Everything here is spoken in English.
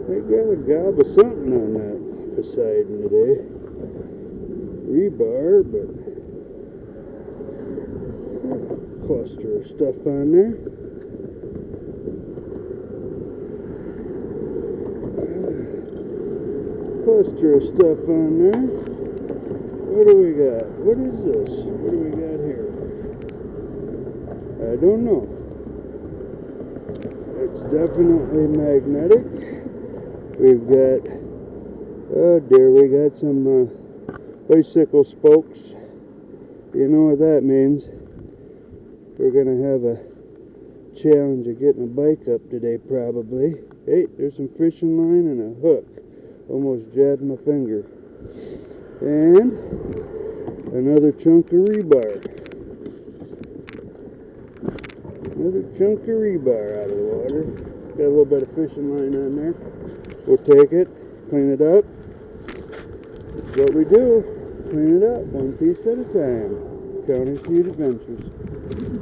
They got a gob of something on that Poseidon today. Rebar, but cluster of stuff on there. Cluster of stuff on there. What do we got? What is this? What do we got here? I don't know. It's definitely magnetic. We've got, oh dear, we got some bicycle spokes. You know what that means. We're going to have a challenge of getting a bike up today probably. Hey, there's some fishing line and a hook. Almost jabbed my finger. And another chunk of rebar. Another chunk of rebar out of the water. Got a little bit of fishing line on there. We'll take it, clean it up. That's what we do. Clean it up one piece at a time. County Seed Adventures.